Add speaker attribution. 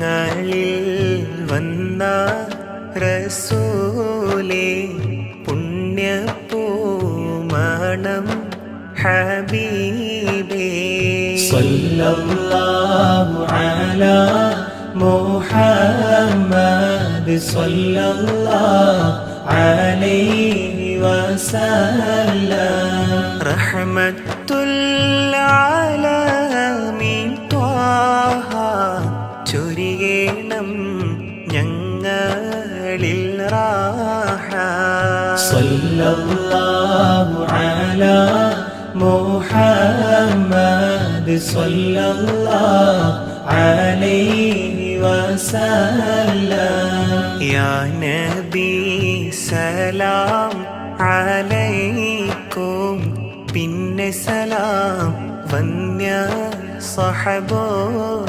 Speaker 1: ഞങ്ങളിൽ വന്ന റസൂലേ പുണ്യപൂമണം ഹബീബേ
Speaker 2: സല്ലല്ലാഹു അലാ മുഹമ്മദ് സല്ലല്ലാഹു അലൈഹി വസല്ലം
Speaker 1: റഹ്മത്തുൽ ആലമീൻ ത്വാഹ ചൊരിയണം ഞങ്ങളിൽ റാഹ
Speaker 2: സല്ലല്ലാഹു അലാ മുഹമ്മദ് സല്ലല്ലാഹു അലൈഹി വസല്ലം
Speaker 1: യാ നബി സലാം അലൈക്കും പിന്നെ സലാം വന്യ സഹബോർക്കും